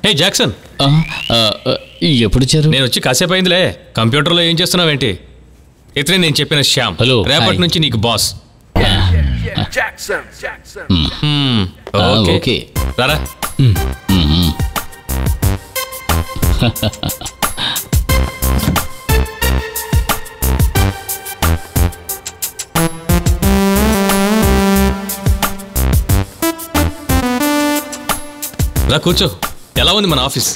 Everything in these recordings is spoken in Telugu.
హే జాక్సన్, ఎప్పుడు వచ్చారు? నేను వచ్చి కాసేపు అయిందిలే. కంప్యూటర్లో ఏం చేస్తున్నావేంటి? ఇతనే నేను చెప్పిన శ్యామ్. హలో, రేపటి నుంచి నీకు బాస్. ఓకే రారా. రా కూర్చో. ఎలా ఉంది మన ఆఫీస్?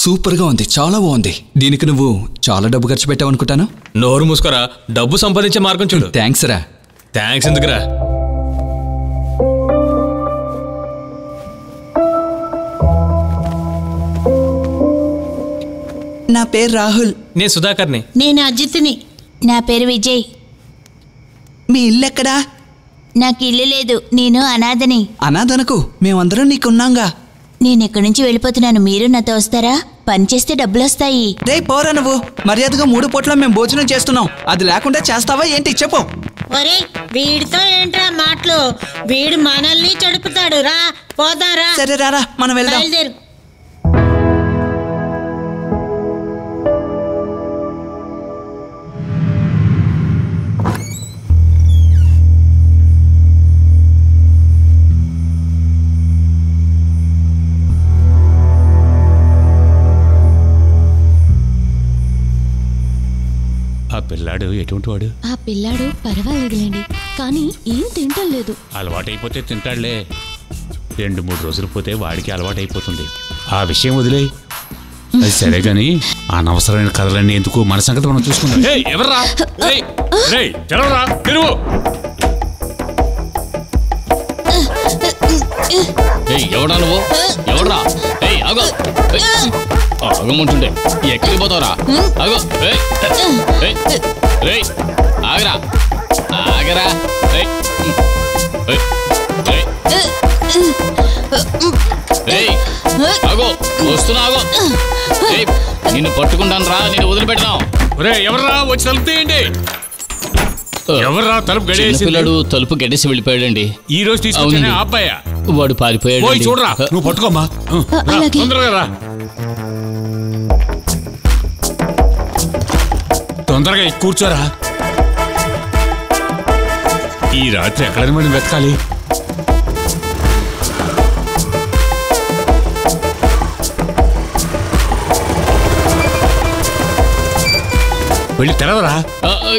సూపర్గా ఉంది, చాలా బాగుంది. దీనికి నువ్వు చాలా డబ్బు ఖర్చు పెట్టావు అనుకుంటాను. నోరు మూసుకోరా, డబ్బు సంపాదించే మార్గం చూడు. థ్యాంక్స్ రా. థ్యాంక్స్ ఎందుకురా? నా పేరు రాహుల్. నేను సుధాకర్ని. నేను అజిత్ని. నా పేరు విజయ్. మీ ఇల్లు ఎక్కడా? నాకు ఇల్లు లేదు, నేను అనాథని. అనాథనకు మేమందరం నీకున్నాంగా. నేను ఇక్కడి నుంచి వెళ్ళిపోతున్నాను, మీరు నాతో వస్తారా? పని చేస్తే డబ్బులు వస్తాయి. రే పోరా నువ్వు. మర్యాదగా 3 పూట్ల మేము భోజనం చేస్తున్నాం, అది లేకుండా చేస్తావా ఏంటి చెప్పు. ఒరే వీడితో ఏంట్రా మాటలు? వీడు మనల్ని చెడుపుతాడు. రా పోదారా. సరే రారా మనం వెళ్దాం. బయలుదేరు. ఆ పిల్లాడు ఎటువంటి వాడు? ఆ పిల్లాడు పర్వాలేదులేండి, కానీ ఏం తింటం లేదు. అలవాటైపోతే తింటాడులే. 2-3 రోజులు పోతే వాడికి అలవాటైపోతుంది. ఆ విషయం వదిలే. అది సరే గాని అనవసరమైన కథలన్నీ ఎందుకు? మన సంగతి మనం చూసుకుందాం. ఎవర్రా? తెరవరా, తెరువు. ఎవడా నువ్వు? ఎవడ్రా? ఆగమంటుండే ఎక్కడికి పోతావురా? ఆగో. ఆగరా, ఆగరా. ఆగో, వస్తున్నా. ఆగో, నిన్ను పట్టుకుంటాను రా, నేను వదిలిపెట్టినావు. ఎవర్రా? వచ్చి తలుపు తీయండి. ఎవర్రా తలుపు గడేసి? పిల్లాడు తలుపు గడేసి వెళ్ళిపోయాడండి. ఈ రోజు తీసుకొచ్చిన అబ్బాయా? వాడు పారిపోయాడు. చూడరా, నువ్వు పట్టుకోమ్మా. తొందరగా రా, తొందరగా కూర్చోరా. ఈ రాత్రి ఎక్కడైనా మనం వెతకాలి. వెళ్ళి తెరవరా.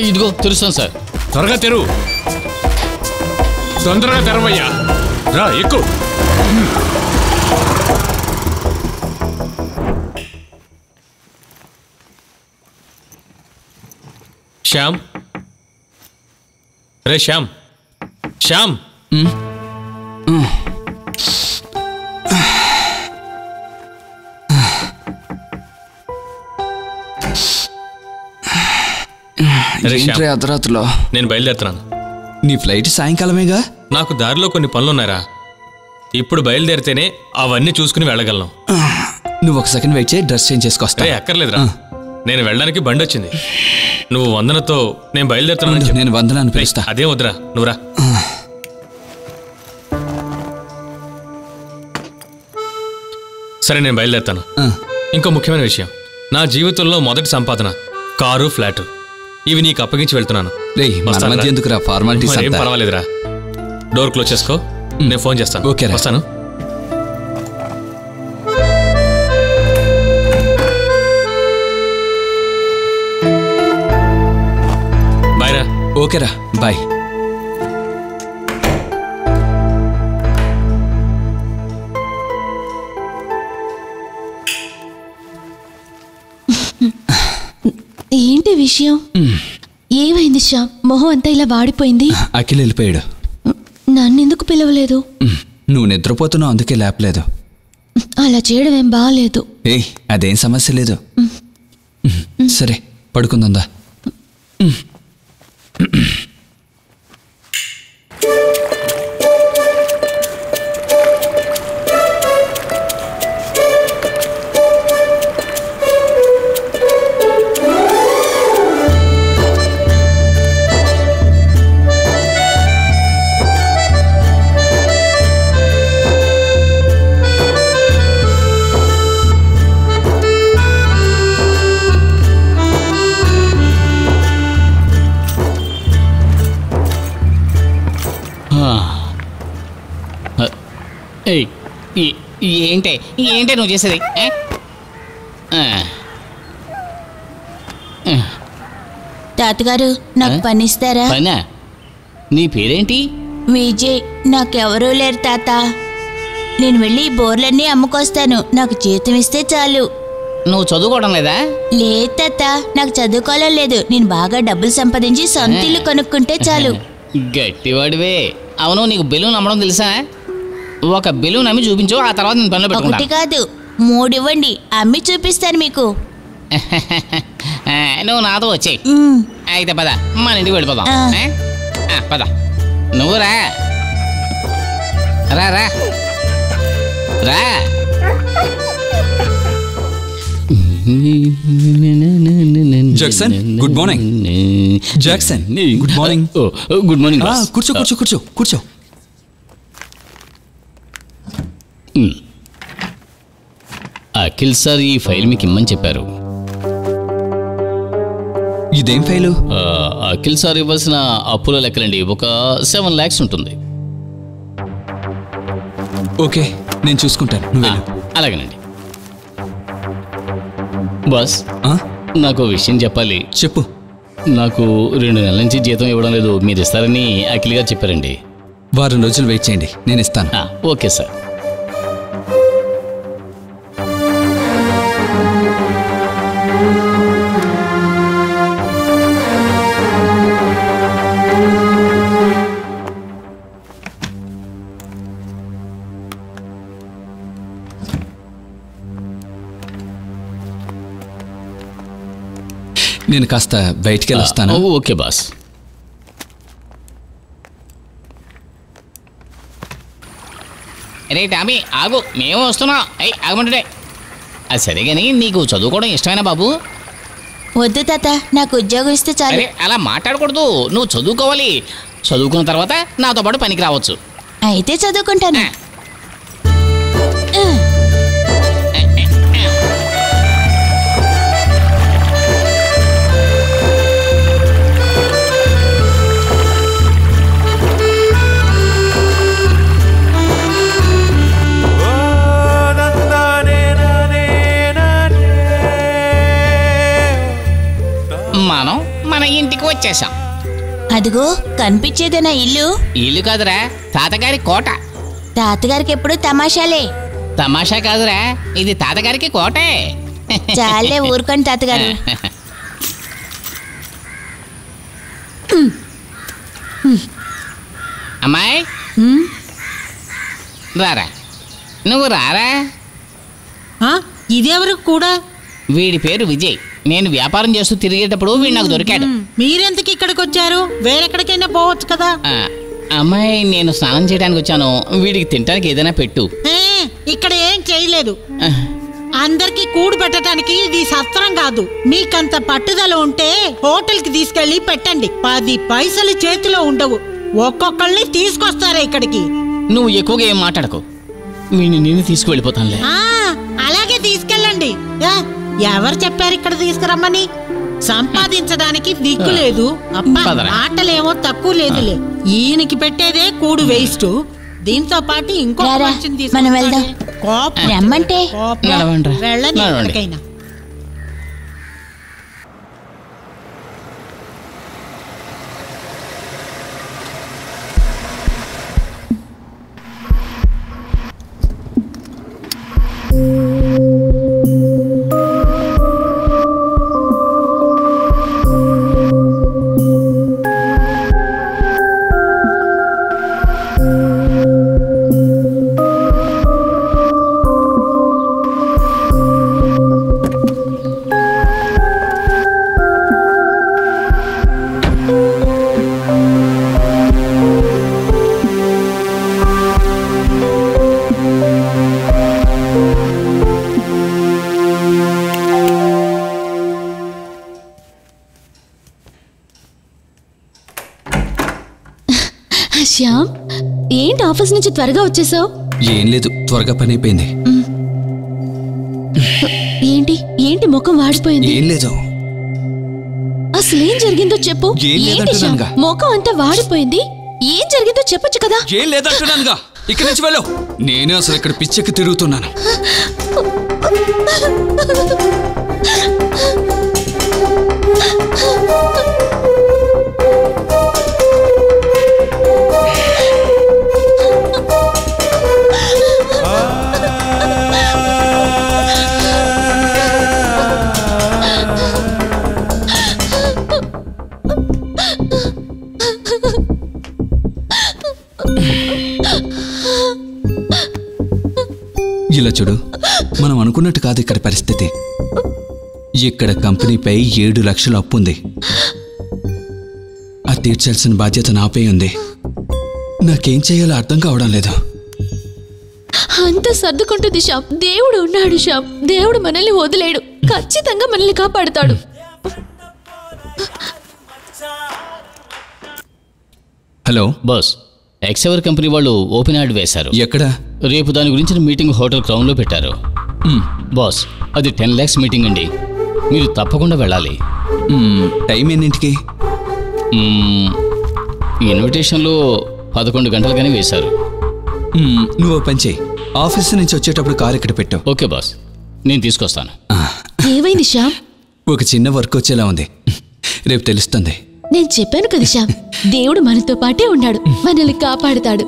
ఇదిగో తెరుస్తాను సార్. త్వరగా తెరువు, తొందరగా తెరవయ్యా. రా ఎక్కు. శ్యామ్, రే శ్యామ్, శ్యామ్. అర్ధరాత్రిలో నేను బయలుదేరుతున్నాను. నీ ఫ్లైట్ సాయంకాలమేగా. నాకు దారిలో కొన్ని పనులున్నారా, ఇప్పుడు బయలుదేరితేనే అవన్నీ చూసుకుని వెళ్ళగలను. నువ్వు ఒక సెకండ్ వెయిట్ చేయి, డ్రెస్ చేంజ్ చేసుకొస్తా. అక్కర్లేదురా, నేను వెళ్ళడానికి బండి వచ్చింది. నువ్వు వందనతో నేను బయలుదేరుతున్నాను. నేను వందనాన్ని పిలుస్తా. అదే వద్దురా, నువ్వురా. సరే నేను బయలుదేరుతాను. ఇంకో ముఖ్యమైన విషయం, నా జీవితంలో మొదటి సంపాదన కారు, ఫ్లాట్. ఇవి నీకు అప్పగించి వెళ్తున్నాను. ఎందుకురా ఫార్మాలిటీస్? ఏం పర్వాలేదురా, డోర్ క్లోజ్ చేసుకో, నేను ఫోన్ చేస్తాను. ఓకే, వస్తాను. బాయ్ రా. ఓకేరా, బాయ్. ఏంటి విషయం? ఏమైంది శ్యామ్? మొహం అంతా ఇలా వాడిపోయింది. అఖిల్ వెళ్ళిపోయాడు. నన్నెందుకు పిలవలేదు? నువ్వు నిద్రపోతున్నావు, అందుకే లేపలేదు. అలా చేయడం ఏం బాగాలేదు. అదేం సమస్య లేదు. సరే పడుకుందా. ఏంటే ఏంటే నువ్వు చేసేది? తాతగారు నాకు పనిస్తారా? పనా? నీ పేరేంటి? విజయ్. నాకెవరూ లేరు తాత. నేను వెళ్ళి ఈ బోర్లన్నీ అమ్ముకొస్తాను. నాకు జీతం ఇస్తే చాలు. నువ్వు చదువుకోవడం లేదా? లేదు తాత, నాకు చదువుకోవడం లేదు. నేను బాగా డబ్బులు సంపాదించి సొంత ఇల్లు కొనుక్కుంటే చాలు. గట్టివాడివే. అవును, నీకు బెలూన్ అమ్మడం తెలుసా? ఒక బెలూన్ అమ్మి చూపించు, ఆ తర్వాత నేను పనిలో పెట్టుకుంటా. ఒకటి కాదు 3 ఇవ్వండి, అమ్మి చూపిస్తాను మీకు. నువ్వు నాతో వచ్చేయి. అయితే పద, మన ఇంటికి వెళ్ళిపోదాం. పద, నువ్వు రా రా రా రా. Jackson, good morning. Jackson, good morning. Good morning. కూర్చో కూర్చో కూర్చో కూర్చో. అఖిల్ సార్ ఈ ఫైల్ మీకు ఇమ్మని చెప్పారు. ఇదేం ఫైలు? అఖిల్ సార్ ఇవ్వాల్సిన అప్పుల లెక్కలండి. ఒక 7 lakhs ఉంటుంది. ఓకే, నేను చూసుకుంటాను. నువ్వు వెళ్ళు. అలాగేనండి. బాస్, నాకు విషయం చెప్పాలి. చెప్పు. నాకు 2 నెలల నుంచి జీతం ఇవ్వడం లేదు. మీరు ఇస్తారని అఖిల్ గారు చెప్పారండి. వారం రోజులు వెయిట్ చేయండి, నేను ఇస్తాను. Okay sir. నేను కాస్త బయటికి వెళ్ళొస్తాను. Okay boss. రే టామీ, ఆగు, మేము వస్తున్నాం. ఆగమంటే అది సరే కానీ నీకు చదువుకోవడం ఇష్టమేనా బాబు? వద్దు తాత, నాకు ఉద్యోగం ఇస్తే చాలు. అరే అలా మాట్లాడకూడదు, నువ్వు చదువుకోవాలి. చదువుకున్న తర్వాత నాతో పాటు పనికి రావచ్చు. అయితే చదువుకుంటాను. మనం మన ఇంటికి వచ్చేసాం. అదిగో కనిపించేదేనా ఇల్లు? ఇల్లు కాదురా, తాతగారి కోట. తాతగారికి ఎప్పుడు తమాషాలే. తమాషా కాదురా, ఇది తాతగారికి కోటే. చాలే ఊరుకోండి తాతగారు. అమ్మాయి రారా, నువ్వు రారా. ఇదెవరు కూడా? వీడి పేరు విజయ్. నేను వ్యాపారం చేస్తూ తిరిగేటప్పుడు వీడు నాకు దొరికాడు. మీరెందుకు ఇక్కడికి వచ్చారు? వేరెక్కడికైనా పోవచ్చు కదా. అమ్మాయి, నేను స్నానం చేయడానికి వచ్చాను. వీడికి తినడానికి ఏదైనా పెట్టు. ఇక్కడ ఏం చేయలేదు. అందరికి కూడు పెట్టడానికి ఇది సత్రం కాదు. మీకంత పట్టుదల ఉంటే హోటల్ కి తీసుకెళ్లి పెట్టండి. 10 పైసలు చేతిలో ఉండవు. ఒక్కొక్కళ్ళని తీసుకొస్తారా ఇక్కడికి? నువ్వు ఎక్కువగా ఏం మాట్లాడకు. వీడిని నేను తీసుకువెళ్ళిపోతానులే. అలాగే తీసుకెళ్ళండి. ఎవరు చెప్పారు ఇక్కడ తీసుకురమ్మని? సంపాదించడానికి దిక్కు లేదు. మాటలేమో తక్కువ లేదులే. ఈయనకి పెట్టేదే కూడు వేస్ట్. దీంతో పాటు ఇంకో మనం వెళ్దాం. రమ్మంటే వెళ్ళని ఎక్కడికైనా. శ్యామ్, ఏంటి ఆఫీస్ నుంచి త్వరగా వచ్చేసావు? ఏం లేదు, త్వరగా పని అయిపోయింది. ఏంటి ఏంటి ముఖం వాడిపోయింది? ఏం లేదు. అసలు ఏం జరిగిందో చెప్పు. ఏం లేదంటున్నానుగా. ముఖం అంతా వాడిపోయింది. ఏం జరిగిందో చెప్పొచ్చు కదా. ఏం లేదంటున్నానుగా. ఇక్కడి నుంచి వెళ్ళు. నేనే అసలు ఇక్కడ పిచ్చెక్కి తిరుగుతున్నాను. ఇలా చూడు, మనం అనుకున్నట్టు కాదు ఇక్కడ పరిస్థితి. ఇక్కడ కంపెనీపై 7 లక్షల అప్పు ఉంది. అది తీర్చాల్సిన బాధ్యత నాపై ఉంది. నాకేం చేయాలో అర్థం కావడం లేదు. అంత సర్దుకుంటుంది శ్యామ్. దేవుడు ఉన్నాడు శ్యామ్. దేవుడు మనల్ని వదిలేడు. ఖచ్చితంగా మనల్ని కాపాడుతాడు. హలో బాస్, ఎక్సెవర్ కంపెనీ వాళ్ళు ఓపెన్ యాడ్ వేశారు. ఎక్కడ? రేపు దాని గురించిన మీటింగ్ హోటల్ క్రౌన్లో పెట్టారు. బాస్, అది 10 lakhs మీటింగ్ అండి. మీరు తప్పకుండా వెళ్ళాలి. టైం ఎన్నింటికి? ఇన్విటేషన్లో 11 గంటలుగానే వేశారు. నువ్వు పని చేయి, ఆఫీస్ నుంచి వచ్చేటప్పుడు కారు ఇక్కడ పెట్టు. ఓకే బాస్, నేను తీసుకొస్తాను. ఏమైంది శ్యామ్? ఒక చిన్న వర్క్ వచ్చేలా ఉంది. రేపు తెలుస్తుంది. నేను చెప్పాను కదా శ్యామ్, దేవుడు మనతో పాటే ఉన్నాడు. మనల్ని కాపాడుతాడు.